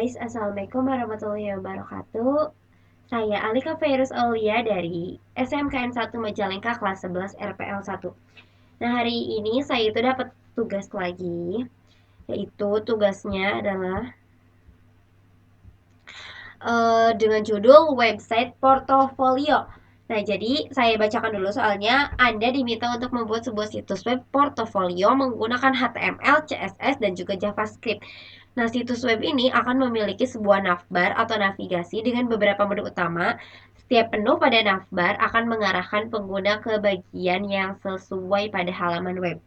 guys, Assalamualaikum warahmatullahi wabarakatuh. Saya Alika Virus Aulia dari SMKN 1 Majalengka kelas 11 RPL 1. Nah, hari ini saya itu dapat tugas lagi, yaitu tugasnya adalah dengan judul website portofolio. Nah, jadi saya bacakan dulu soalnya Anda diminta untuk membuat sebuah situs web portofolio menggunakan HTML, CSS, dan juga JavaScript. Nah, situs web ini akan memiliki sebuah navbar atau navigasi dengan beberapa menu utama. Setiap menu pada navbar akan mengarahkan pengguna ke bagian yang sesuai pada halaman web.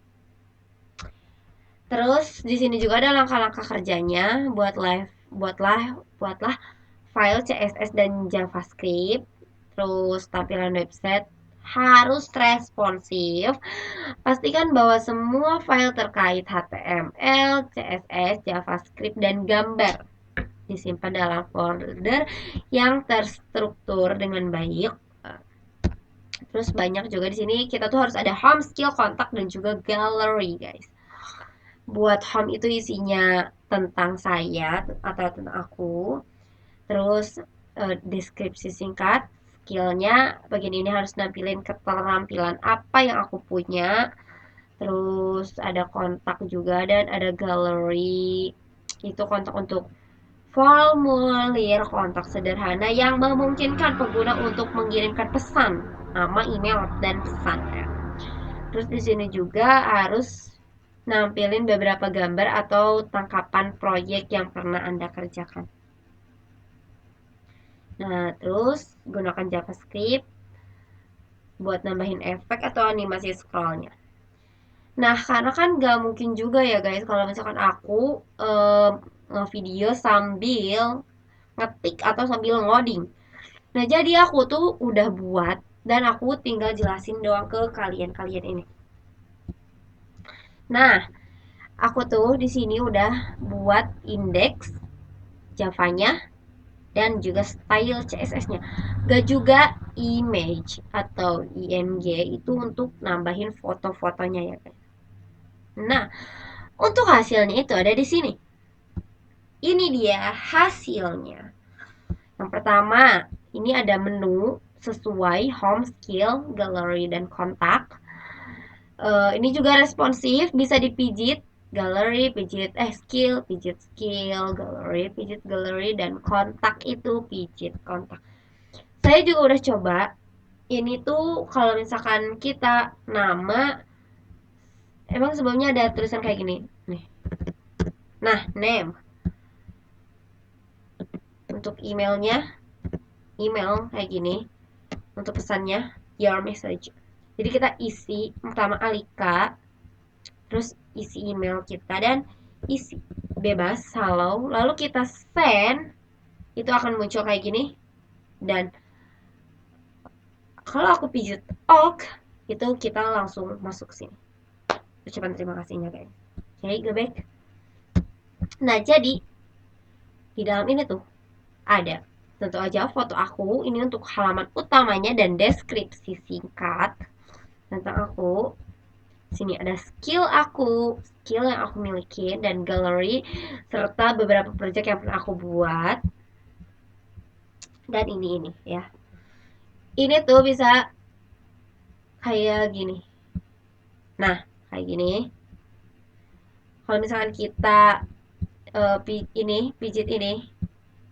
Terus di sini juga ada langkah-langkah kerjanya. Buatlah file CSS dan JavaScript. Terus tampilan website harus responsif. Pastikan bahwa semua file terkait HTML, CSS, JavaScript, dan gambar disimpan dalam folder yang terstruktur dengan baik. Terus banyak juga di sini kita tuh harus ada home, skill, kontak, dan juga gallery, guys. Buat home itu isinya tentang saya atau tentang aku. Terus deskripsi singkat, skillnya bagian ini harus nampilin keterampilan apa yang aku punya. Terus ada kontak juga dan ada gallery, itu kontak untuk formulir kontak sederhana yang memungkinkan pengguna untuk mengirimkan pesan, nama, email, dan pesan. Terus di sini juga harus nampilin beberapa gambar atau tangkapan proyek yang pernah Anda kerjakan. Nah, terus gunakan JavaScript buat nambahin efek atau animasi scrollnya. Nah, karena kan gak mungkin juga ya guys kalau misalkan aku ngevideo sambil ngetik atau sambil ngoding. Nah, jadi aku tuh udah buat dan aku tinggal jelasin doang ke kalian-kalian ini. Nah, aku tuh di sini udah buat indeks Javanya dan juga style CSS-nya. Gak juga image atau img itu untuk nambahin foto-fotonya ya guys. Nah, untuk hasilnya itu ada di sini. Ini dia hasilnya. Yang pertama, ini ada menu sesuai home, skill, gallery, dan kontak. Ini juga responsif, bisa dipijit gallery, pijit skill, gallery, dan kontak itu pijit kontak. Saya juga udah coba. Ini tuh kalau misalkan kita nama, emang sebelumnya ada tulisan kayak gini nih. Nah, name. Untuk emailnya, email kayak gini. Untuk pesannya, your message. Jadi kita isi pertama Alika, terus isi email kita dan isi bebas halo, lalu kita send, itu akan muncul kayak gini. Dan kalau aku pijit ok, itu kita langsung masuk sini. Ucapan terima kasihnya guys. Oke, go back. Nah, jadi di dalam ini tuh ada tentu aja foto aku, ini untuk halaman utamanya dan deskripsi singkat tentang aku. Sini ada skill yang aku miliki, dan gallery serta beberapa project yang pernah aku buat. Dan ini ya. Ini tuh bisa kayak gini. Nah, kayak gini. Kalau misalkan kita pijit ini,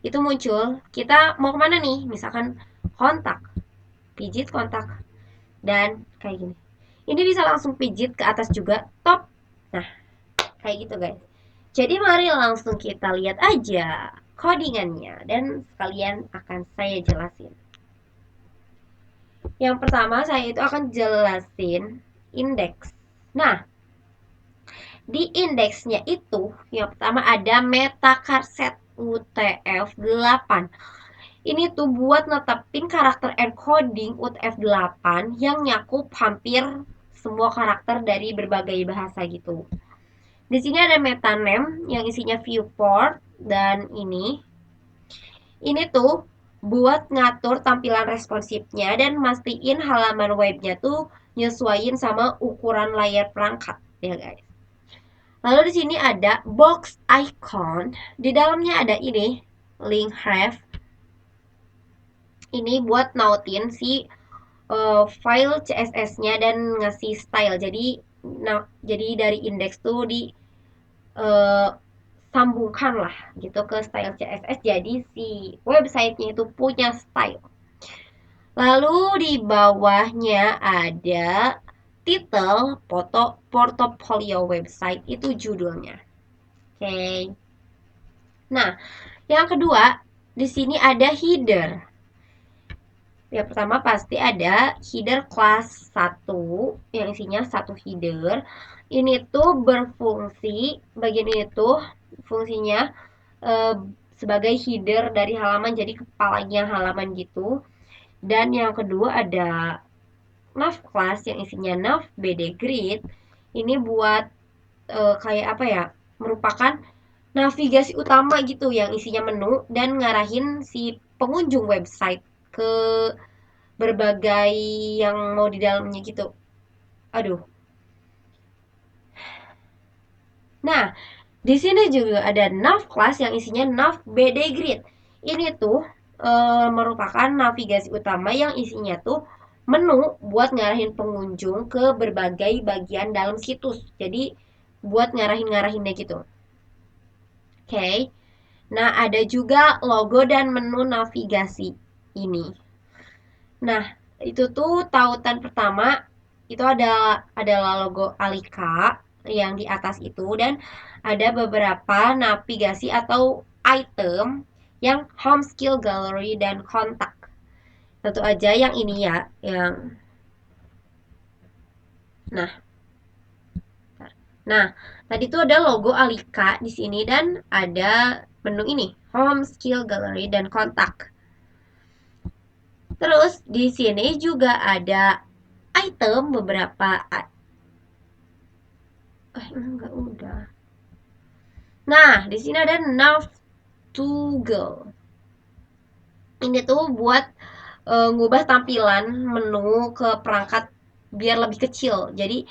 itu muncul. Kita mau kemana nih? Misalkan kontak, pijit kontak, dan kayak gini. Ini bisa langsung pijit ke atas juga, top. Nah, kayak gitu guys. Jadi mari langsung kita lihat aja codingannya dan sekalian akan saya jelasin. Yang pertama saya itu akan jelasin indeks. Nah, di indeksnya itu yang pertama ada metacarset UTF-8. Ini tuh buat netepin karakter encoding UTF-8 yang nyakup hampir semua karakter dari berbagai bahasa gitu. Di sini ada metaname yang isinya viewport dan ini tuh buat ngatur tampilan responsifnya dan mastiin halaman webnya tuh nyesuaiin sama ukuran layar perangkat ya guys. Lalu di sini ada box icon. Di dalamnya ada ini, link href. Ini buat nautin si file CSS-nya dan ngasih style. Jadi dari indeks tuh di eh, sambungkan lah gitu ke style CSS. Jadi si websitenya itu punya style. Lalu di bawahnya ada title foto portofolio website, itu judulnya. Oke. Okay. Nah, yang kedua di sini ada header. Yang pertama pasti ada header kelas 1 yang isinya satu header. Ini tuh berfungsi, bagian ini tuh fungsinya eh, sebagai header dari halaman, jadi kepalanya halaman gitu. Dan yang kedua ada nav class yang isinya nav BD grid. Ini buat kayak apa ya? Merupakan navigasi utama gitu yang isinya menu dan ngarahin si pengunjung website ke berbagai yang mau di dalamnya gitu. Aduh. Nah, di sini juga ada nav class yang isinya nav BD grid. Ini tuh merupakan navigasi utama yang isinya tuh menu buat ngarahin pengunjung ke berbagai bagian dalam situs. Jadi buat ngarahin-ngarahinnya gitu. Oke. Okay. Nah, ada juga logo dan menu navigasi ini. Nah, itu tuh tautan pertama itu adalah logo Alika yang di atas itu, dan ada beberapa navigasi atau item yang home skill gallery dan kontak. Tentu aja yang ini ya, yang nah. Nah, tadi tuh ada logo Alika di sini dan ada menu ini, home skill gallery dan kontak. Terus di sini juga ada item beberapa. Enggak udah. Nah, di sini ada nav to go. Ini tuh buat ngubah tampilan menu ke perangkat biar lebih kecil. Jadi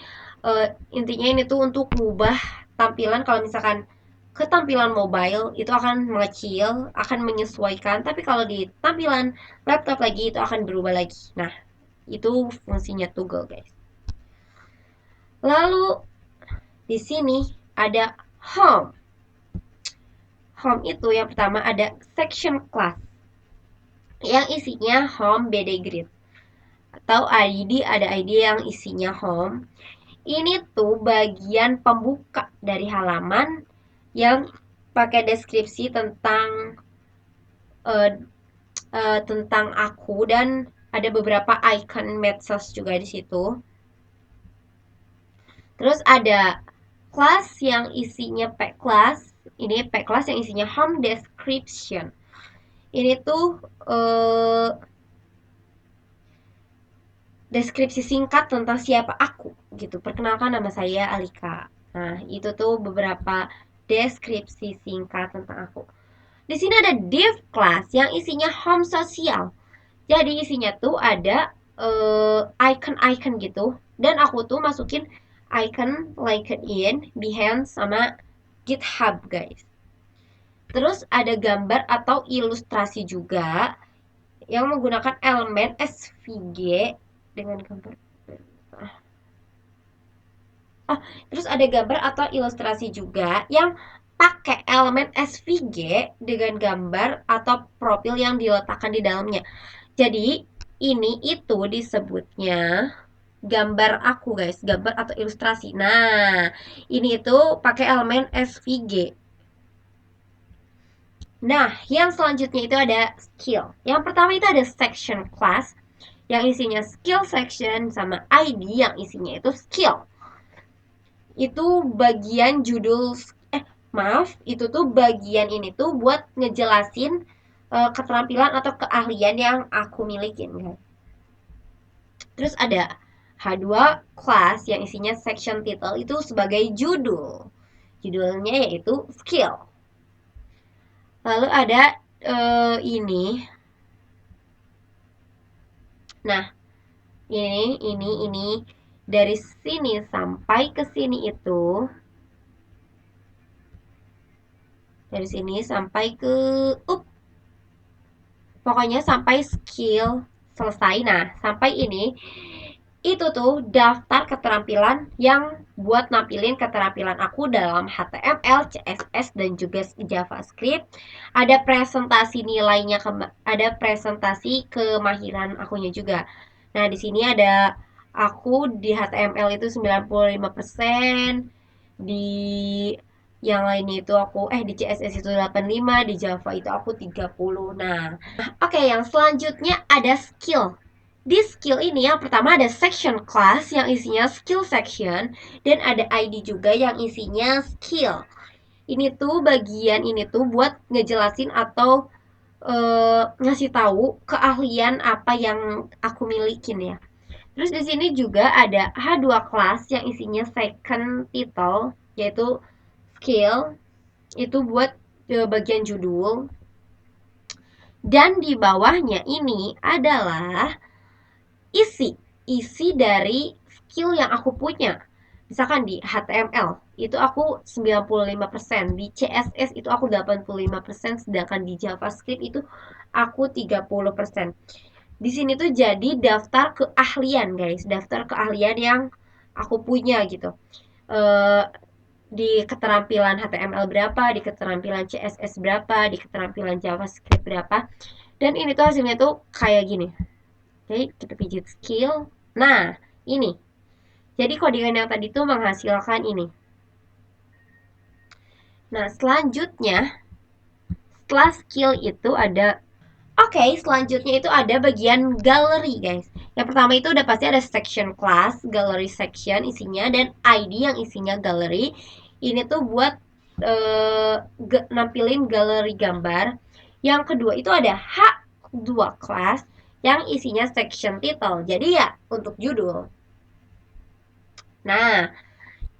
uh, intinya ini tuh untuk ngubah tampilan. Kalau misalkan ke tampilan mobile itu akan mengecil, akan menyesuaikan. Tapi kalau di tampilan laptop lagi itu akan berubah lagi. Nah, itu fungsinya toggle, guys. Lalu di sini ada home. Home itu yang pertama ada section class yang isinya home BD grid, atau ada ID yang isinya home. Ini tuh bagian pembuka dari halaman yang pakai deskripsi uh, tentang aku, dan ada beberapa icon medsos juga di situ. Terus ada class yang isinya pack class. Ini pack class yang isinya home description. Ini tuh deskripsi singkat tentang siapa aku gitu. Perkenalkan, nama saya Alika. Nah, itu tuh beberapa deskripsi singkat tentang aku. Di sini ada div class yang isinya home sosial. Jadi isinya tuh ada icon-icon gitu, dan aku tuh masukin icon LinkedIn, Behance sama GitHub, guys. Terus ada gambar atau ilustrasi juga yang menggunakan elemen SVG dengan gambar. Oh, terus ada gambar atau ilustrasi juga yang pakai elemen SVG dengan gambar atau profil yang diletakkan di dalamnya. Jadi, ini itu disebutnya gambar aku, guys, gambar atau ilustrasi. Nah, ini itu pakai elemen SVG. Nah, yang selanjutnya itu ada skill. Yang pertama itu ada section class yang isinya skill section sama ID yang isinya itu skill. Itu bagian judul, maaf, itu tuh bagian ini tuh buat ngejelasin keterampilan atau keahlian yang aku milikin, guys. Terus ada H2 class yang isinya section title, itu sebagai judul. Judulnya yaitu skill. Lalu ada ini. Nah, ini dari sini sampai ke sini itu dari sini sampai ke pokoknya sampai skill selesai. Nah, sampai ini itu tuh daftar keterampilan yang buat nampilin keterampilan aku dalam HTML, CSS, dan juga JavaScript. Ada presentasi nilainya, ada presentasi kemahiran akunya juga. Nah, di sini ada aku di HTML itu 95%, di yang lainnya itu aku di CSS itu 85, di Java itu aku 30. Nah, oke, yang selanjutnya ada skill. Di skill ini yang pertama ada section class yang isinya skill section, dan ada ID juga yang isinya skill. Ini tuh bagian ini tuh buat ngejelasin atau ngasih tahu keahlian apa yang aku milikin ya. Terus di sini juga ada H2 class yang isinya second title, yaitu skill, itu buat bagian judul. Dan di bawahnya ini adalah isi dari skill yang aku punya. Misalkan di HTML itu aku 95%, di CSS itu aku 85%, sedangkan di JavaScript itu aku 30%. Di sini tuh jadi daftar keahlian, guys, daftar keahlian yang aku punya gitu. Di keterampilan HTML berapa, di keterampilan CSS berapa, di keterampilan JavaScript berapa. Dan ini tuh hasilnya tuh kayak gini. Oke, kita pijit skill. Nah, ini. Jadi codingan yang tadi tuh menghasilkan ini. Nah, selanjutnya setelah skill itu ada selanjutnya itu ada bagian gallery, guys. Yang pertama itu udah pasti ada section class, gallery section isinya, dan ID yang isinya gallery. Ini tuh buat nampilin galeri gambar. Yang kedua itu ada H2 class yang isinya section title. Jadi ya untuk judul. Nah,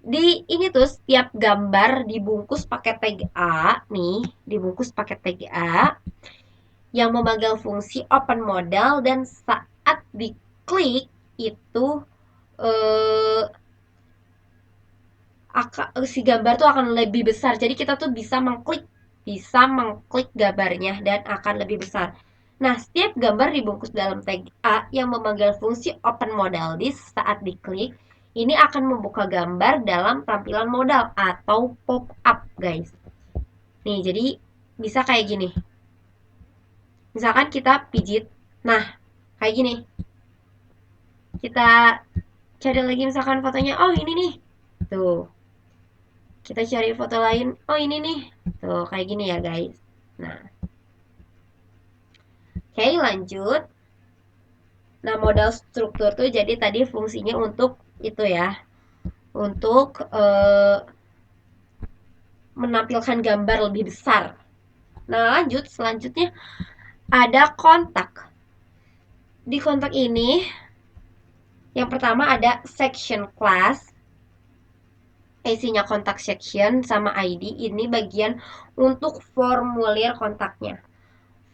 di ini tuh setiap gambar dibungkus pakai tag A nih, dibungkus pakai tag A yang memanggil fungsi open modal, dan saat diklik itu eh, si gambar tuh akan lebih besar. Jadi kita tuh bisa mengklik gambarnya dan akan lebih besar. Nah, setiap gambar dibungkus dalam tag A yang memanggil fungsi open modal disk saat diklik, ini akan membuka gambar dalam tampilan modal atau pop up, guys. Nih, jadi bisa kayak gini. Misalkan kita pijit, nah kayak gini. Kita cari lagi misalkan fotonya, oh ini nih. Tuh. Kita cari foto lain, oh ini nih. Tuh, kayak gini ya, guys. Nah, oke, lanjut. Nah, modal struktur tuh jadi tadi fungsinya untuk itu ya. Untuk menampilkan gambar lebih besar. Nah, lanjut. Selanjutnya ada kontak. Di kontak ini yang pertama ada section class, isinya kontak section sama ID. Ini bagian untuk formulir kontaknya.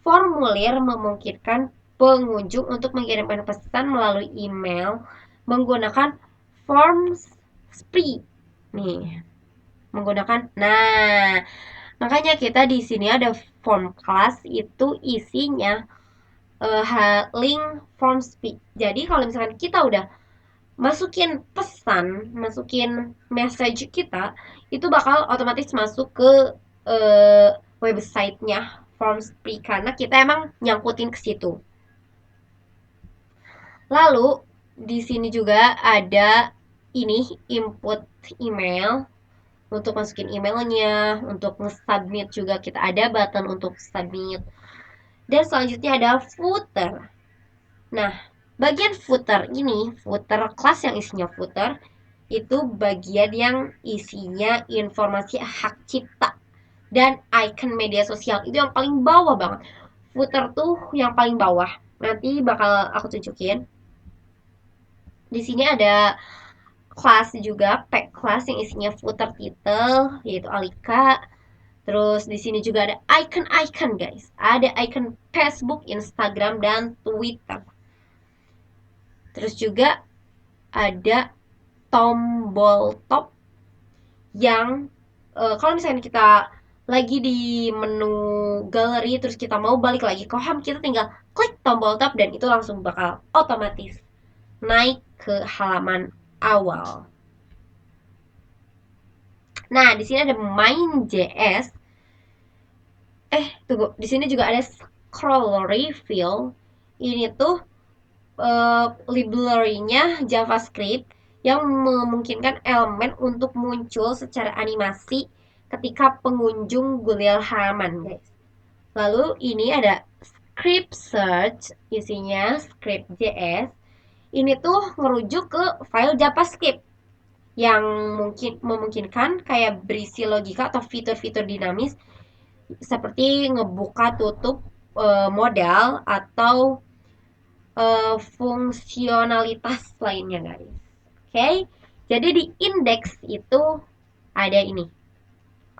Formulir memungkinkan pengunjung untuk mengirimkan pesan melalui email menggunakan form spree. Nih, menggunakan. Nah, makanya kita di sini ada form class, itu isinya link form spree. Jadi kalau misalkan kita udah masukin pesan, masukin message kita, itu bakal otomatis masuk ke websitenya Formspree karena kita emang nyangkutin ke situ. Lalu di sini juga ada ini input email untuk masukin emailnya, untuk nge-submit juga kita ada button untuk submit. Dan selanjutnya ada footer. Nah, bagian footer ini, footer kelas yang isinya footer, itu bagian yang isinya informasi hak cipta dan icon media sosial. Itu yang paling bawah banget. Footer tuh yang paling bawah. Nanti bakal aku tunjukin. Di sini ada kelas juga, pack kelas yang isinya footer title, yaitu Alika. Terus di sini juga ada icon-icon, guys. Ada icon Facebook, Instagram, dan Twitter. Terus juga ada tombol top yang kalau misalnya kita lagi di menu galeri terus kita mau balik lagi ke home, kita tinggal klik tombol tab dan itu langsung bakal otomatis naik ke halaman awal. Nah, di sini ada main.js. Tunggu, di sini juga ada scroll reveal. Ini tuh library-nya JavaScript yang memungkinkan elemen untuk muncul secara animasi ketika pengunjung gulil halaman, guys. Lalu ini ada script search, isinya script.js. Ini tuh ngerujuk ke file JavaScript yang mungkin memungkinkan kayak berisi logika atau fitur-fitur dinamis seperti ngebuka tutup modal atau fungsionalitas lainnya, guys. Oke, jadi di index itu ada ini.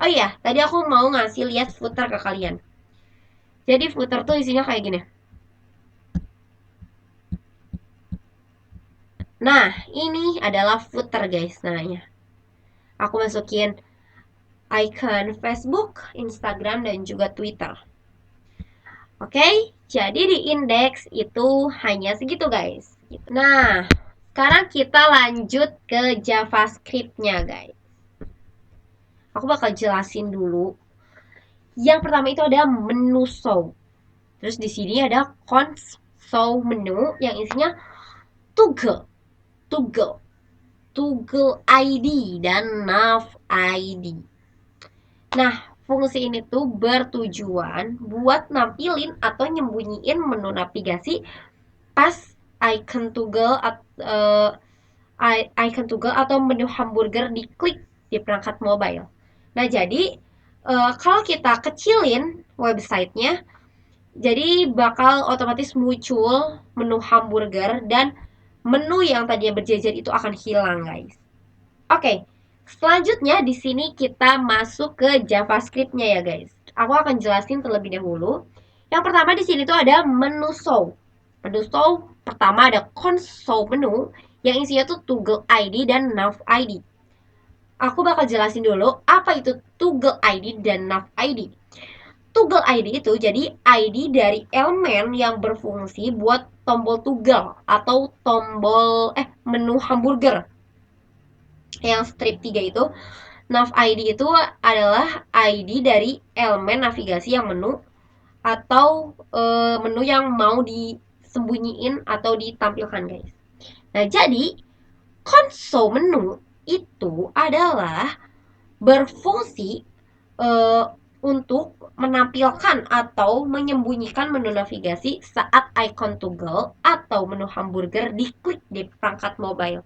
Oh iya, tadi aku mau ngasih lihat footer ke kalian. Jadi footer tuh isinya kayak gini. Nah, ini adalah footer, guys, namanya. Aku masukin icon Facebook, Instagram, dan juga Twitter. Oke, jadi di index itu hanya segitu, guys. Nah, sekarang kita lanjut ke JavaScript-nya, guys. Aku bakal jelasin dulu. Yang pertama itu ada menu show. Terus di sini ada console menu yang isinya toggle, toggle, toggle ID dan nav ID. Nah, fungsi ini tuh bertujuan buat nampilin atau nyembunyiin menu navigasi pas icon toggle icon toggle atau menu hamburger diklik di perangkat mobile. Nah, jadi kalau kita kecilin websitenya, jadi bakal otomatis muncul menu hamburger dan menu yang tadinya berjejer itu akan hilang, guys. Oke, selanjutnya di sini kita masuk ke JavaScript-nya ya, guys. Aku akan jelasin terlebih dahulu. Yang pertama di sini tuh ada menu show. Menu show pertama ada console menu yang isinya tuh toggle ID dan nav ID. Aku bakal jelasin dulu apa itu toggle ID dan nav ID. Toggle ID itu jadi ID dari elemen yang berfungsi buat tombol toggle atau tombol menu hamburger. Yang strip 3 itu, nav ID itu adalah ID dari elemen navigasi yang menu atau menu yang mau disembunyiin atau ditampilkan, guys. Nah, jadi console menu itu adalah berfungsi untuk menampilkan atau menyembunyikan menu navigasi saat icon toggle atau menu hamburger diklik di perangkat mobile.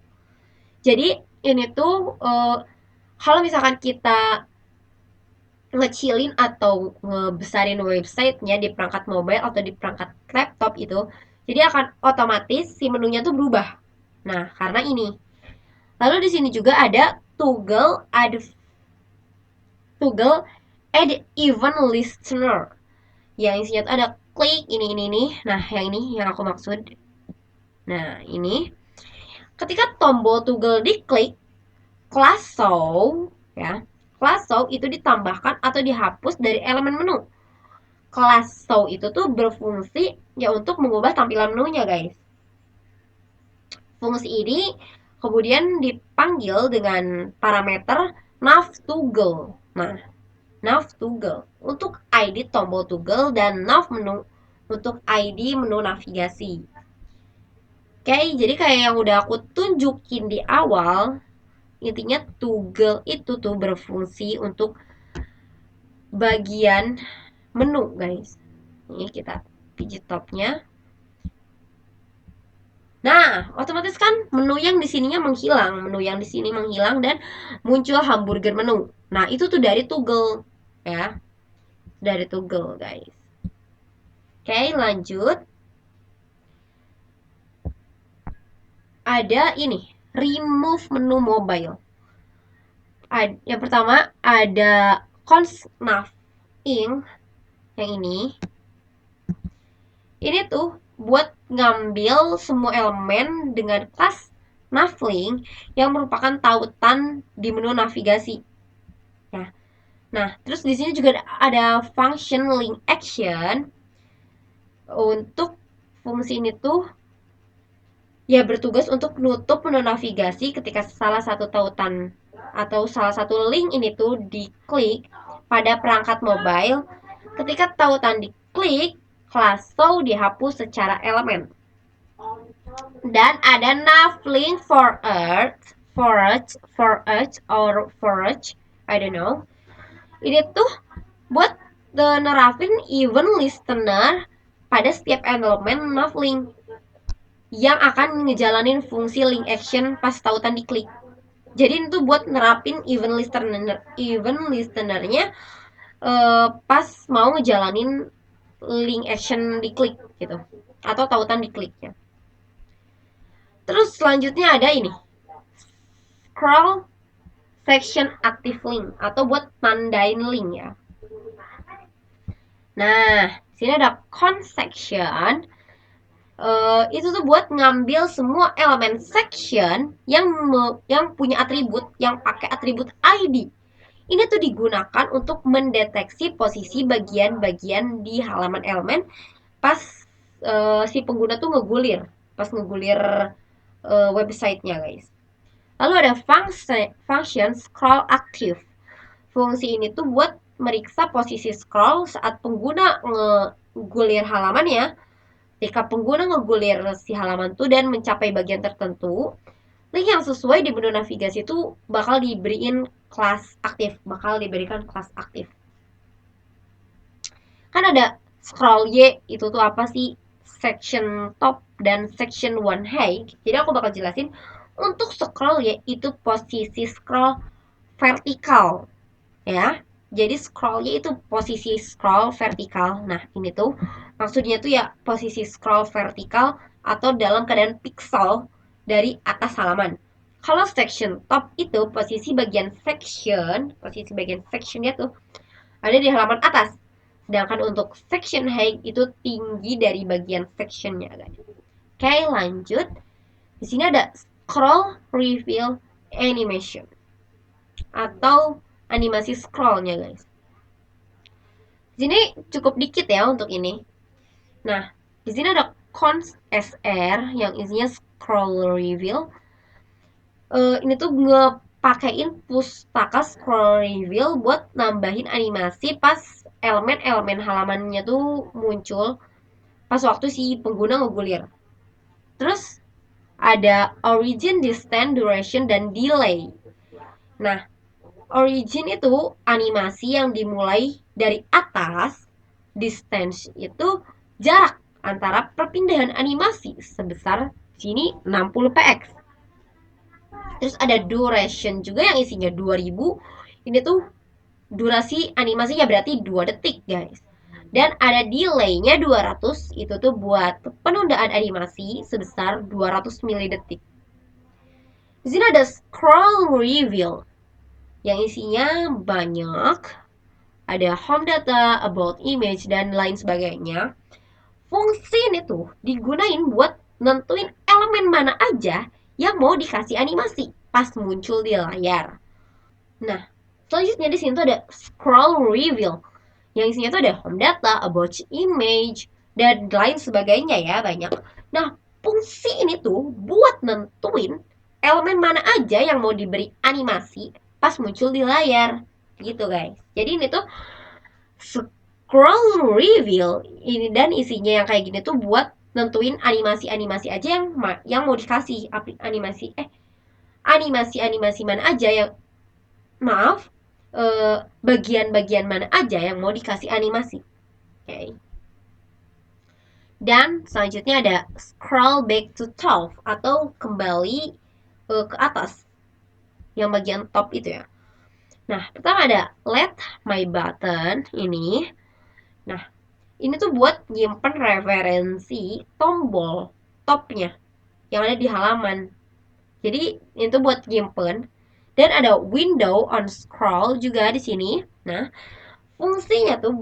Jadi ini tuh kalau misalkan kita ngecilin atau ngebesarin websitenya di perangkat mobile atau di perangkat laptop itu, jadi akan otomatis si menunya tuh berubah. Nah, karena ini. Lalu di sini juga ada toggle add event listener yang isinya tuh ada klik ini. Nah, yang ini yang aku maksud. Nah, ini ketika tombol toggle diklik, class show ya, class show itu ditambahkan atau dihapus dari elemen menu. Class show itu tuh berfungsi ya untuk mengubah tampilan menunya, guys. Fungsi ini kemudian dipanggil dengan parameter nav toggle. Nah, nav toggle untuk ID tombol toggle dan nav menu untuk ID menu navigasi. Oke, jadi kayak yang udah aku tunjukin di awal, intinya toggle itu tuh berfungsi untuk bagian menu, guys. Ini kita pijit topnya. Nah, otomatis kan menu yang di sininya menghilang, menu yang di sini menghilang dan muncul hamburger menu. Nah, itu tuh dari toggle ya. Dari toggle, guys. Oke, lanjut. Ada ini, remove menu mobile. Yang pertama ada const nav ing yang ini. Ini tuh buat ngambil semua elemen dengan kelas navlink yang merupakan tautan di menu navigasi. Nah, Nah, terus di sini juga ada function link action. Untuk fungsi ini tuh ya bertugas untuk nutup menu navigasi ketika salah satu tautan atau salah satu link ini tuh diklik pada perangkat mobile. Ketika tautan diklik, Klaso dihapus secara elemen. Dan ada navlink forage, I don't know. Ini tuh buat nerapin event listener pada setiap elemen navlink yang akan ngejalanin fungsi link action pas tautan diklik. Jadi itu buat nerapin event listenernya pas mau ngejalanin link action diklik gitu atau tautan dikliknya. Terus selanjutnya ada ini scroll section active link atau buat tandain link ya. Nah, sini ada con section. Itu tuh buat ngambil semua elemen section yang punya atribut yang pakai atribut ID. Ini tuh digunakan untuk mendeteksi posisi bagian-bagian di halaman elemen pas si pengguna tuh ngegulir websitenya guys. Lalu ada function scroll active. Fungsi ini tuh buat meriksa posisi scroll saat pengguna ngegulir halamannya. Ketika pengguna ngegulir si halaman tuh dan mencapai bagian tertentu, link yang sesuai di menu navigasi itu bakal diberikan kelas aktif. Kan ada scroll Y, itu tuh apa sih? Section top dan section one high. Jadi aku bakal jelasin. Untuk scroll Y itu posisi scroll vertikal, ya. Jadi scrollnya itu posisi scroll vertikal. Nah, ini tuh maksudnya tuh ya posisi scroll vertikal atau dalam keadaan pixel dari atas halaman. Kalau section top itu posisi bagian sectionnya tuh ada di halaman atas. Sedangkan untuk section height itu tinggi dari bagian sectionnya, guys. Oke, lanjut. Di sini ada scroll reveal animation atau animasi scrollnya guys. Di sini cukup dikit ya untuk ini. Nah, di sini ada cons SR yang isinya scroll reveal. Ini tuh ngepakein pustaka scroll reveal buat nambahin animasi pas elemen-elemen halamannya tuh muncul pas waktu si pengguna ngegulir. Terus ada origin, distance, duration, dan delay. Nah, origin itu animasi yang dimulai dari atas, distance itu jarak antara perpindahan animasi sebesar sini 60 px. Terus ada duration juga yang isinya 2000. Ini tuh durasi animasinya berarti 2 detik, guys. Dan ada delay-nya 200, itu tuh buat penundaan animasi sebesar 200 milidetik. Di sini ada scroll reveal yang isinya banyak, ada home data, about image, dan lain sebagainya. Fungsi ini tuh digunain buat nentuin elemen mana aja yang mau dikasih animasi pas muncul di layar. Nah, selanjutnya di sini tuh ada scroll reveal yang isinya tuh ada home data, about image, dan lain sebagainya ya, banyak. Nah, fungsi ini tuh buat nentuin elemen mana aja yang mau diberi animasi pas muncul di layar gitu guys. Jadi ini tuh scroll reveal ini dan isinya yang kayak gini tuh buat nentuin animasi-animasi aja yang mau dikasih animasi mana aja yang maaf bagian-bagian mana aja yang mau dikasih animasi. Oke. Dan selanjutnya ada scroll back to top atau kembali ke atas yang bagian top itu ya. Nah, pertama ada let my button ini. Nah, ini tuh buat nyimpen referensi tombol topnya yang ada di halaman. Jadi, ini tuh buat nyimpen. Dan ada window on scroll juga di sini. Nah, fungsinya tuh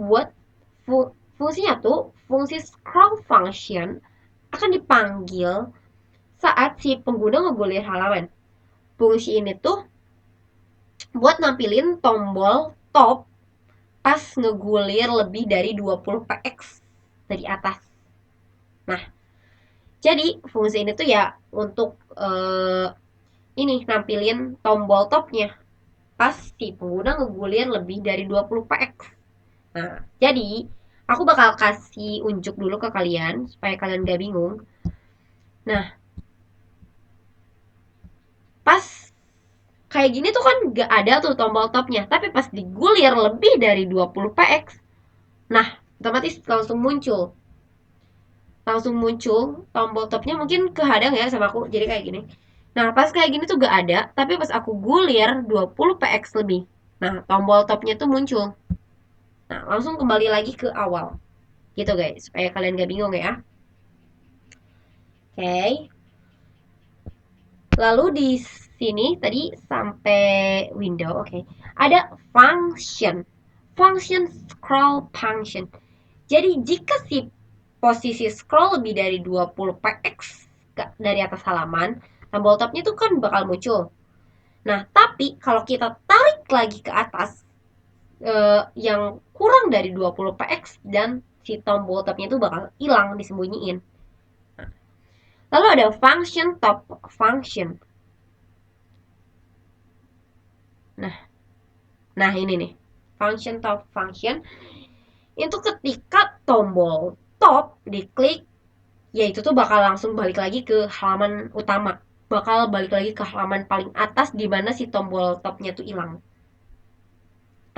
fungsi scroll function akan dipanggil saat si pengguna ngegulir halaman. Fungsi ini tuh buat nampilin tombol top pas ngegulir lebih dari 20 px dari atas. Nah, jadi fungsi ini tuh ya untuk ini nampilin tombol topnya pas si pengguna ngegulir lebih dari 20 px. Nah, jadi aku bakal kasih unjuk dulu ke kalian supaya kalian gak bingung. Nah, pas kayak gini tuh kan gak ada tuh tombol topnya, tapi pas digulir lebih dari 20 px, nah otomatis langsung muncul tombol topnya. Mungkin kehadang ya sama aku jadi kayak gini. Nah, pas kayak gini tuh gak ada, tapi pas aku gulir 20 px lebih, nah tombol topnya tuh muncul. Nah, langsung kembali lagi ke awal gitu guys, supaya kalian gak bingung ya. Oke. Lalu di sini tadi sampai window, oke. Ada function. Function scroll function. Jadi jika si posisi scroll lebih dari 20 px dari atas halaman, tombol tabnya itu kan bakal muncul. Nah, tapi kalau kita tarik lagi ke atas yang kurang dari 20 px, dan si tombol tabnya itu bakal hilang, disembunyiin. Lalu ada function top function. Nah, nah ini nih. Function top function itu ketika tombol top diklik, ya itu tuh bakal langsung balik lagi ke halaman utama. Bakal balik lagi ke halaman paling atas di mana si tombol topnya tuh hilang.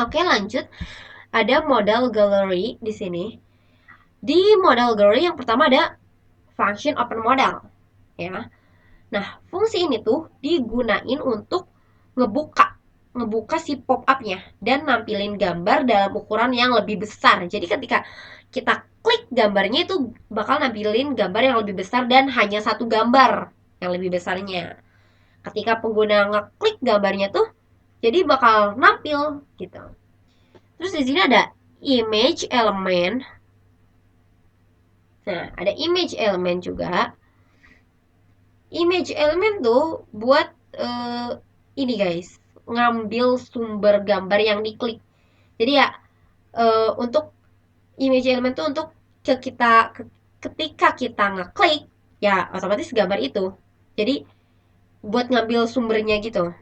Oke, lanjut. Ada modal gallery di sini. Di modal gallery yang pertama ada function open modal, ya. Nah, fungsi ini tuh digunain untuk ngebuka ngebuka si pop-up-nya dan nampilin gambar dalam ukuran yang lebih besar. Jadi ketika kita klik gambarnya itu bakal nampilin gambar yang lebih besar dan hanya satu gambar yang lebih besarnya. Ketika pengguna ngeklik gambarnya tuh jadi bakal nampil gitu. Terus di sini ada image element. Nah, ada image element juga. Image element tuh buat ini guys, ngambil sumber gambar yang diklik. Jadi ya untuk image element tuh untuk ketika kita ngeklik, ya otomatis gambar itu. Jadi buat ngambil sumbernya gitu.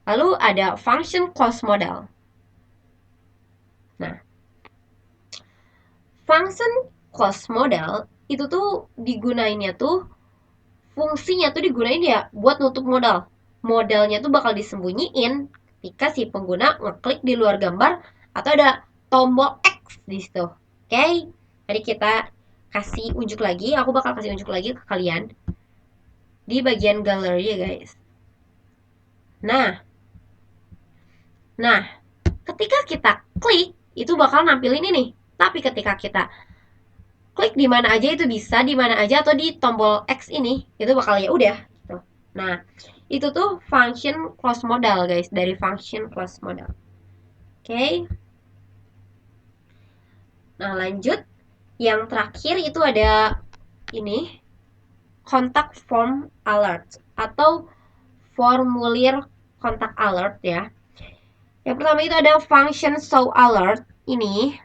Lalu ada function close modal. Nah, function close modal itu tuh digunainnya tuh, fungsinya tuh digunain ya buat nutup modal. Modalnya tuh bakal disembunyiin ketika si pengguna ngeklik di luar gambar atau ada tombol X di situ. Oke, tadi kita kasih unjuk lagi, aku bakal kasih unjuk lagi ke kalian di bagian gallery ya guys. Nah, ketika kita klik itu bakal nampilin ini. Tapi ketika kita klik di mana aja itu bisa, di mana aja atau di tombol X ini itu bakal ya udah gitu. Nah, itu tuh function close modal guys, dari function close modal. Oke. Nah, lanjut. Yang terakhir itu ada ini, contact form alert atau formulir kontak alert ya. Yang pertama itu ada function show alert. Ini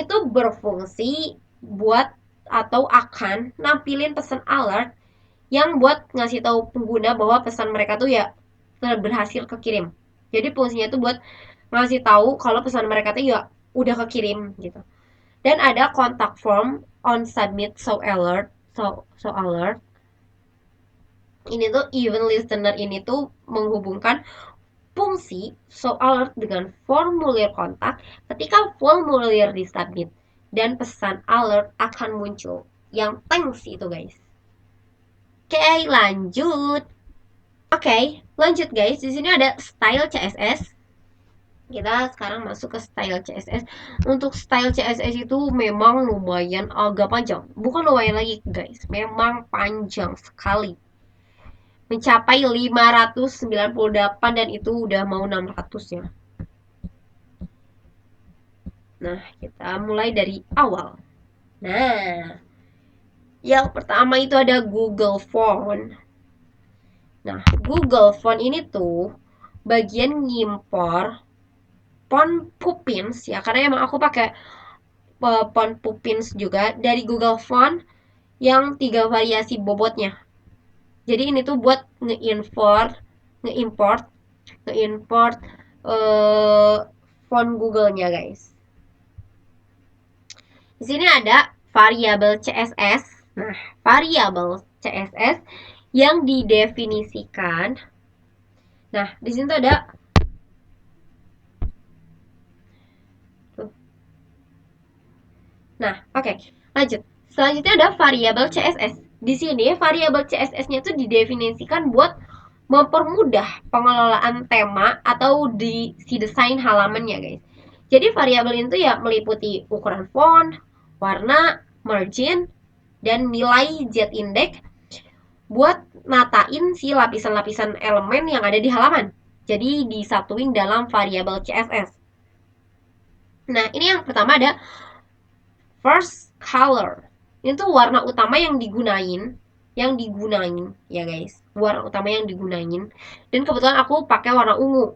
tuh berfungsi buat atau akan nampilin pesan alert yang buat ngasih tahu pengguna bahwa pesan mereka tuh ya berhasil kekirim. Jadi fungsinya tuh buat ngasih tahu kalau pesan mereka tuh ya udah kekirim gitu. Dan ada contact form on submit show alert. So alert. Ini tuh event listener ini tuh menghubungkan fungsi show alert dengan formulir kontak ketika formulir disubmit dan pesan alert akan muncul. Yang thanks itu guys. Oke, lanjut. Oke, lanjut guys. Di sini ada style CSS. Kita sekarang masuk ke style CSS. Untuk style CSS itu memang lumayan agak panjang. Bukan lumayan lagi guys, memang panjang sekali. Mencapai 598 dan itu udah mau 600 ya. Nah, kita mulai dari awal. Nah, yang pertama itu ada Google Font. Nah, Google Font ini tuh bagian ngimpor font Pupins ya, karena emang aku pakai font Pupins juga dari Google Font yang 3 variasi bobotnya. Jadi ini tuh buat ngeimport uh, font Google-nya guys. Di sini ada variabel CSS. Nah, variabel CSS yang didefinisikan. Nah, di sini tuh ada Nah, oke. Lanjut. Selanjutnya ada variabel CSS. Di sini variabel CSS-nya itu didefinisikan buat mempermudah pengelolaan tema atau di si desain halamannya, guys. Jadi variabel itu ya meliputi ukuran font, warna, margin, dan nilai z-index buat natain si lapisan-lapisan elemen yang ada di halaman. Jadi disatuin dalam variabel CSS. Nah, ini yang pertama ada first color. Ini tuh warna utama yang digunain ya guys. Warna utama yang digunain. Dan kebetulan aku pakai warna ungu.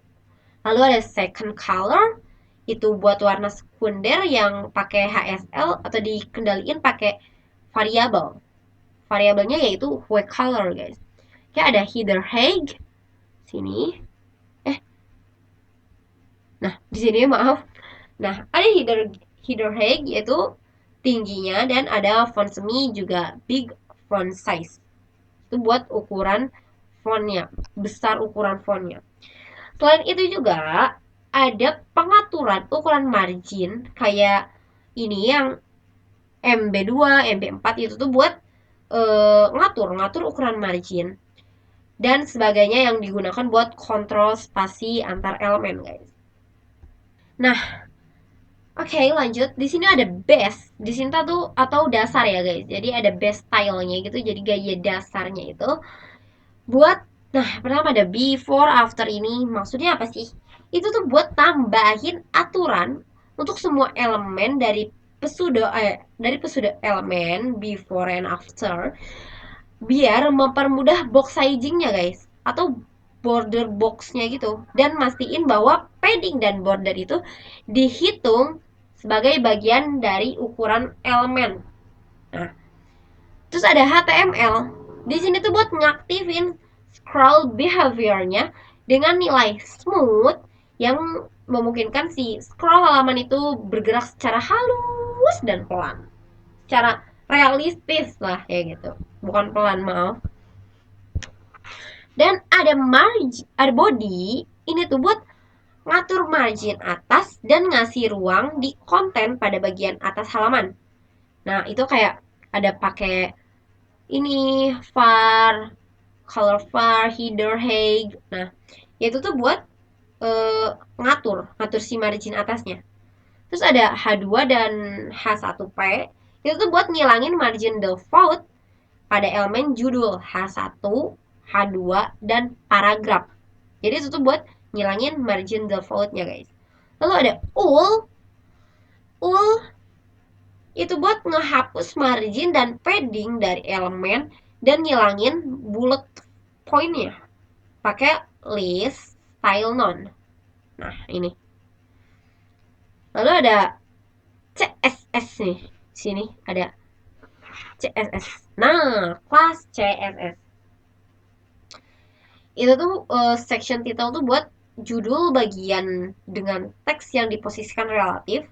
Lalu ada second color, itu buat warna sekunder yang pakai HSL atau dikendaliin pakai variabel. Variabelnya yaitu white color guys. Kayak ada header height sini. Nah, di sini maaf. Nah, ada header height yaitu tingginya, dan ada font semi juga big font size. Itu buat ukuran fontnya, besar ukuran fontnya. Selain itu juga ada pengaturan ukuran margin kayak ini yang MB2, MB4 itu tuh buat ngatur ukuran margin dan sebagainya yang digunakan buat kontrol spasi antar elemen, guys. Nah, oke, lanjut. Di sini ada base. Di sini tuh atau dasar ya, guys. Jadi ada base style-nya gitu. Jadi gaya dasarnya itu buat pertama ada before after ini. Maksudnya apa sih? Itu tuh buat tambahin aturan untuk semua elemen dari pseudo elemen before and after biar mempermudah box sizingnya guys atau border boxnya gitu, dan mastiin bahwa padding dan border itu dihitung sebagai bagian dari ukuran elemen. Nah, terus ada HTML. Di sini tuh buat ngaktifin scroll behaviornya dengan nilai smooth yang memungkinkan si scroll halaman itu bergerak secara halus dan pelan. Secara realistis lah ya gitu. Bukan pelan, maaf. Dan ada body, ini tuh buat ngatur margin atas dan ngasih ruang di konten pada bagian atas halaman. Nah, itu kayak ada pakai ini var, color var, header height. Nah, itu tuh buat ngatur si margin atasnya. Terus ada H2 dan H1P. Itu tuh buat ngilangin margin default pada elemen judul H1, H2, dan paragraf. Jadi itu tuh buat ngilangin margin defaultnya guys. Lalu ada ul itu buat ngehapus margin dan padding dari elemen dan ngilangin bullet pointnya pakai list style none. Nah, ini. Lalu ada CSS nih. Sini ada CSS. Nah, kelas CSS. Itu tuh section title tuh buat judul bagian dengan teks yang diposisikan relatif,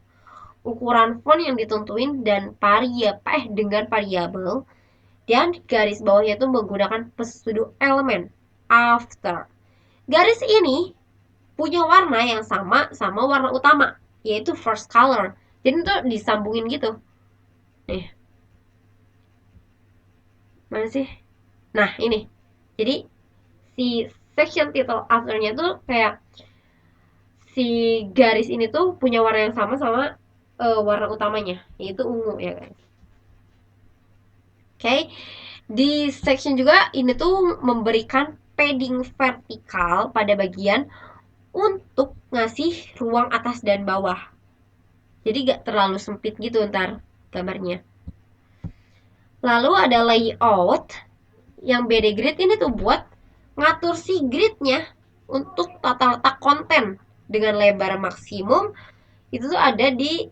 ukuran font yang ditentuin, dan dengan variabel, dan garis bawahnya itu menggunakan pseudo elemen after. Garis ini punya warna yang sama warna utama, yaitu first color. Jadi itu disambungin gitu. Nih. Mana sih? Nah, ini. Jadi si section title afternya tuh kayak si garis ini tuh punya warna yang sama warna utamanya, yaitu ungu ya guys. Oke. Di section juga ini tuh memberikan padding vertikal pada bagian untuk ngasih ruang atas dan bawah. Jadi gak terlalu sempit gitu ntar gambarnya. Lalu ada layout yang BD grid, ini tuh buat ngatur si gridnya untuk tata letak konten dengan lebar maksimum itu tuh ada di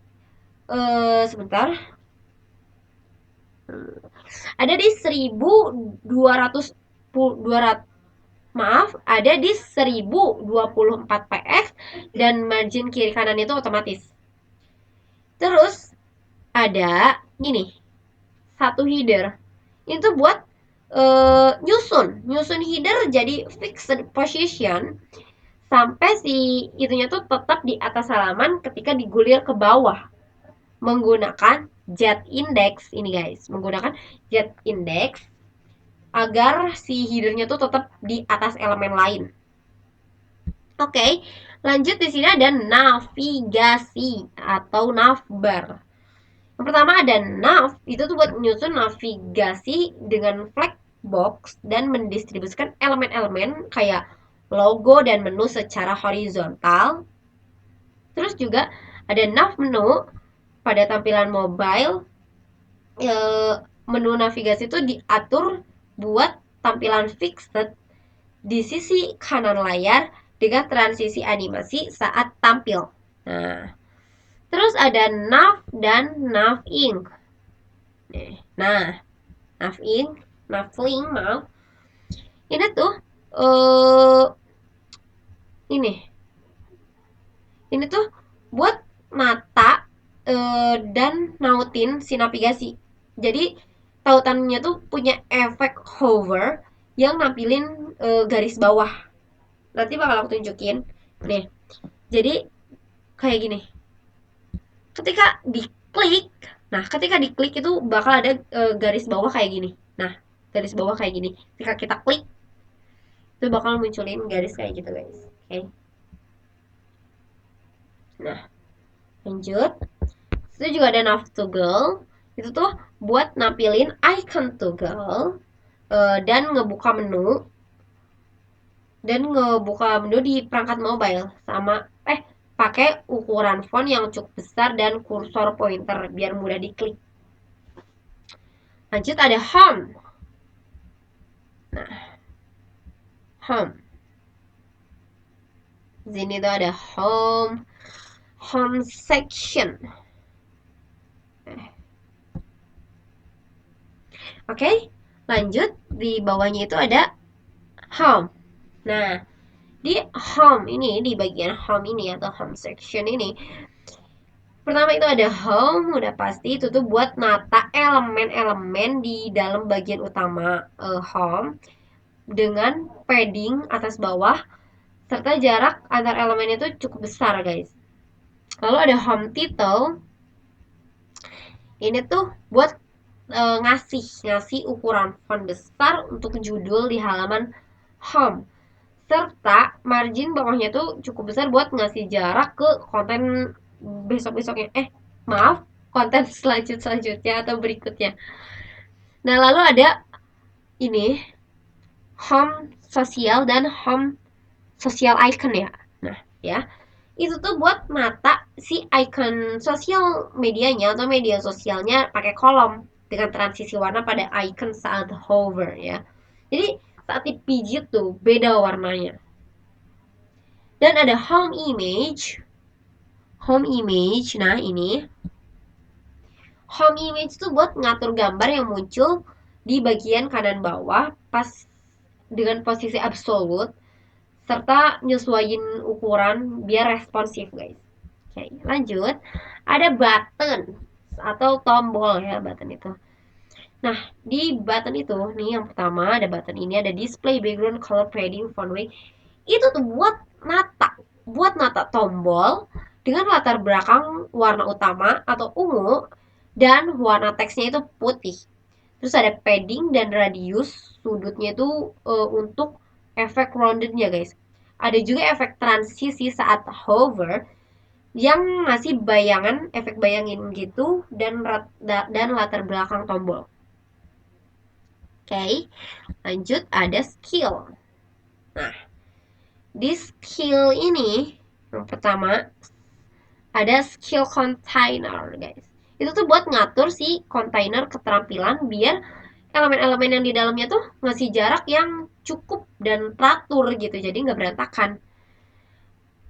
sebentar, ada di 1200 200 maaf, ada di 1024 px dan margin kiri kanan itu otomatis. Terus ada ini satu header. Itu buat nyusun header jadi fixed position sampai si itunya tuh tetap di atas halaman ketika digulir ke bawah menggunakan jet index ini guys, menggunakan jet index agar si headernya tuh tetap di atas elemen lain. Oke, lanjut di sini ada navigasi atau navbar. Yang pertama ada nav, itu tuh buat nyusun navigasi dengan flag box dan mendistribusikan elemen-elemen kayak logo dan menu secara horizontal. Terus juga ada nav menu pada tampilan mobile. Menu navigasi itu diatur buat tampilan fixed di sisi kanan layar dengan transisi animasi saat tampil. Nah, terus ada nav dan navink. Nah, navlink, maaf. Ini tuh eh ini. Ini tuh buat mata dan nautin si navigasi. Jadi tautannya tuh punya efek hover yang nampilin garis bawah. Nanti bakal aku tunjukin. Nih. Jadi kayak gini. Ketika diklik, ketika diklik itu bakal ada garis bawah kayak gini. Nah, garis bawah kayak gini. Ketika kita klik, itu bakal munculin garis kayak gitu, guys. Oke. Nah, lanjut. Itu juga ada nav toggle. Itu tuh buat nampilin icon toggle dan ngebuka menu di perangkat mobile sama pakai ukuran font yang cukup besar dan kursor pointer biar mudah diklik. Lanjut ada home. Nah, home. Di sini tuh ada home section. Oke, lanjut di bawahnya itu ada home. Nah, di home ini, di bagian home ini atau home section ini, pertama itu ada home, udah pasti itu tuh buat nata elemen-elemen di dalam bagian utama home dengan padding atas bawah serta jarak antar elemen itu cukup besar, guys. Lalu ada home title. Ini tuh buat ngasih ukuran font besar untuk judul di halaman home. Serta margin bawahnya tuh cukup besar buat ngasih jarak ke konten besok-besoknya. Konten selanjutnya atau berikutnya. Nah, lalu ada ini home sosial dan home sosial icon ya. Nah, ya. Itu tuh buat mata si icon sosial medianya atau media sosialnya pakai kolom dengan transisi warna pada icon saat hover ya. Jadi saat dipijit tuh beda warnanya. Dan ada home image. Home image, nah ini. Home image tuh buat ngatur gambar yang muncul di bagian kanan bawah pas dengan posisi absolut serta nyesuaiin ukuran biar responsif, guys. Oke, lanjut. Ada button atau tombol ya, button itu. Nah, di button itu nih yang pertama ada button ini, ada display background color padding font weight. Itu tuh buat nata tombol dengan latar belakang warna utama atau ungu dan warna teksnya itu putih. Terus ada padding dan radius sudutnya itu untuk efek roundednya, guys. Ada juga efek transisi saat hover yang ngasih efek bayangin gitu dan latar belakang tombol. Oke, lanjut ada skill. Nah, di skill ini yang pertama ada skill container, guys. Itu tuh buat ngatur si container keterampilan biar elemen-elemen yang di dalamnya tuh ngasih jarak yang cukup dan teratur gitu, jadi nggak berantakan.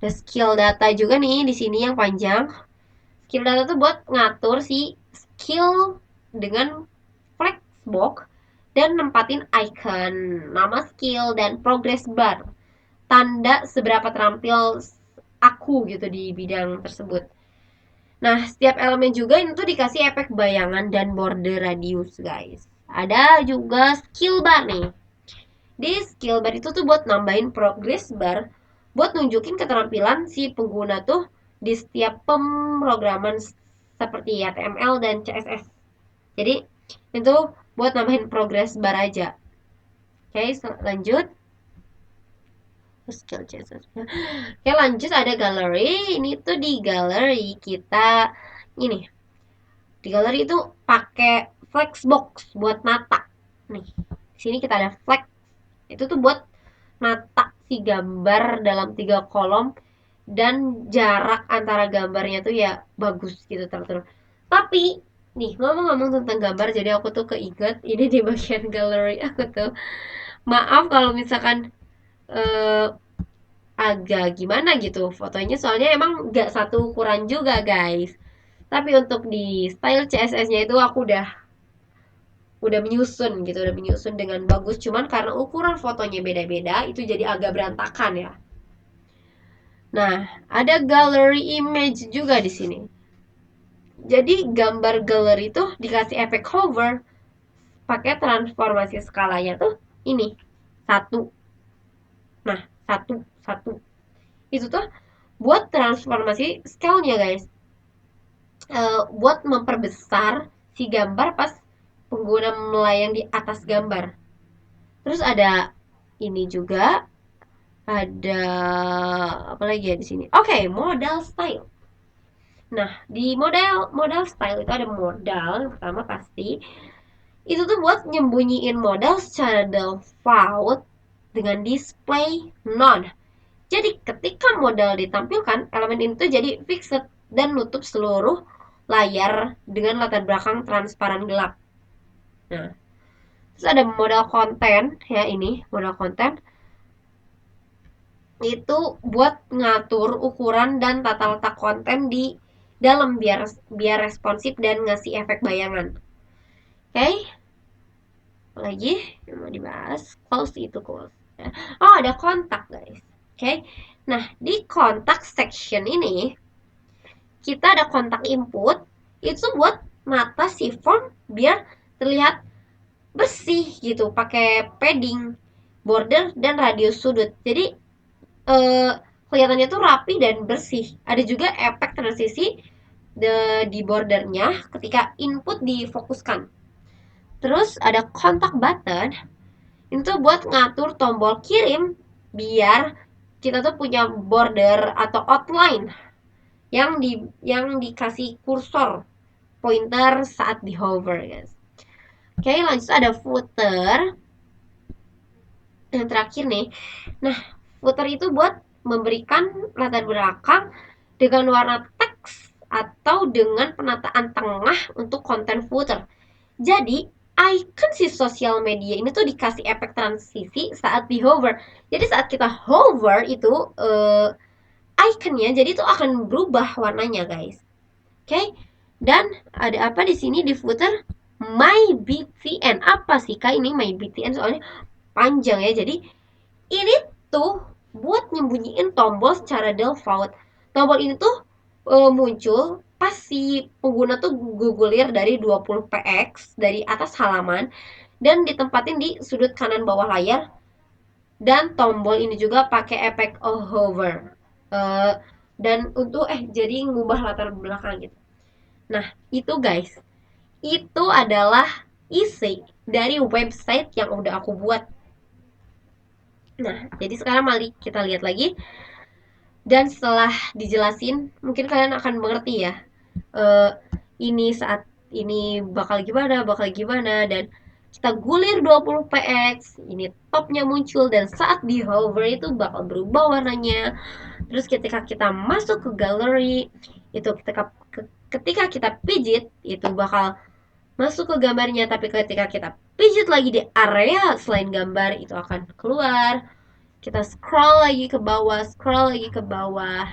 Ada skill data juga nih di sini yang panjang. Skill data tuh buat ngatur si skill dengan flexbox dan nempatin icon, nama skill dan progress bar. Tanda seberapa terampil aku gitu di bidang tersebut. Nah, setiap elemen juga ini tuh dikasih efek bayangan dan border radius, guys. Ada juga skill bar nih. Di skill bar itu tuh buat nambahin progress bar, buat nunjukin keterampilan si pengguna tuh di setiap pemrograman seperti HTML dan CSS. Jadi, itu buat nambahin progress bar aja. Oke, lanjut. Skill CSS. Oke, lanjut ada gallery. Ini tuh di gallery kita ini. Di gallery itu pakai flexbox buat mata. Nih, di sini kita ada flex. Itu tuh buat mata si gambar dalam 3 kolom dan jarak antara gambarnya tuh ya bagus gitu teratur. Tapi nih ngomong-ngomong tentang gambar, jadi aku tuh keinget ini di bagian gallery aku tuh. Maaf kalau misalkan eh, agak gimana gitu fotonya, soalnya emang nggak satu ukuran juga guys. Tapi untuk di style CSS-nya itu aku udah menyusun gitu, udah menyusun dengan bagus. Cuman karena ukuran fotonya beda-beda, itu jadi agak berantakan ya. Nah, ada gallery image juga di sini. Jadi gambar gallery itu dikasih efek hover pakai transformasi skalanya tuh ini satu. Nah, satu satu itu tuh buat transformasi scale-nya guys. Buat memperbesar si gambar pas pengguna melayang di atas gambar. Terus ada ini juga, ada apa lagi ya di sini? Oke, modal style. Nah, di modal modal style itu ada modal yang pertama pasti itu tuh buat nyembunyiin modal secara default dengan display none. Jadi ketika modal ditampilkan, elemen itu jadi fixed dan nutup seluruh layar dengan latar belakang transparan gelap. Nah, terus ada modal konten ya, ini modal konten itu buat ngatur ukuran dan tata letak konten di dalam biar biar responsif dan ngasih efek bayangan. Oke, okay? Lagi yang mau dibahas close itu close. Oh, ada kontak guys. Oke, okay? Nah di kontak section ini kita ada kontak input itu buat mata si font biar terlihat bersih gitu, pakai padding, border dan radius sudut. Jadi eh, kelihatannya tuh rapi dan bersih. Ada juga efek transisi di bordernya ketika input difokuskan. Terus ada kontak button itu buat ngatur tombol kirim biar kita tuh punya border atau outline yang dikasih kursor pointer saat di hover guys. Oke, lanjut ada footer yang terakhir nih. Nah, footer itu buat memberikan latar belakang dengan warna teks atau dengan penataan tengah untuk konten footer. Jadi, icon si sosial media ini tuh dikasih efek transisi saat di hover. Jadi saat kita hover itu iconnya jadi itu akan berubah warnanya guys. Oke, okay? Dan ada apa di sini di footer? My BTN. Apa sih kak ini My BTN? Soalnya panjang ya. Jadi ini tuh buat nyembunyiin tombol secara default. Tombol ini tuh muncul pas si pengguna tuh gugulir dari 20 px dari atas halaman dan ditempatin di sudut kanan bawah layar, dan tombol ini juga pakai efek hover. Dan untuk jadi ngubah latar belakang gitu. Nah, itu guys, itu adalah isi dari website yang udah aku buat. Nah, jadi sekarang mari kita lihat lagi. Dan setelah dijelasin, mungkin kalian akan mengerti ya. eh, ini saat ini bakal gimana, dan kita gulir 20 px, ini topnya muncul dan saat di hover itu bakal berubah warnanya. Terus ketika kita masuk ke gallery, itu ketika kita pijit itu bakal masuk ke gambarnya, tapi ketika kita pijit lagi di area selain gambar itu akan keluar. Kita scroll lagi ke bawah, scroll lagi ke bawah.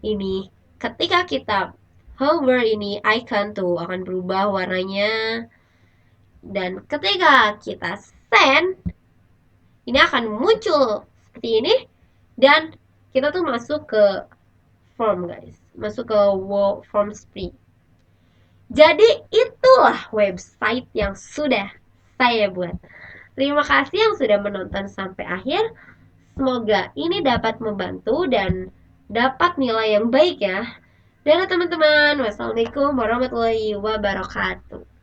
Ini ketika kita hover, ini icon tuh akan berubah warnanya. Dan ketika kita send, ini akan muncul seperti ini. Dan kita tuh masuk ke form, guys. Masuk ke form spree. Jadi itulah website yang sudah saya buat. Terima kasih yang sudah menonton sampai akhir. Semoga ini dapat membantu dan dapat nilai yang baik ya. Dan teman-teman, wassalamualaikum warahmatullahi wabarakatuh.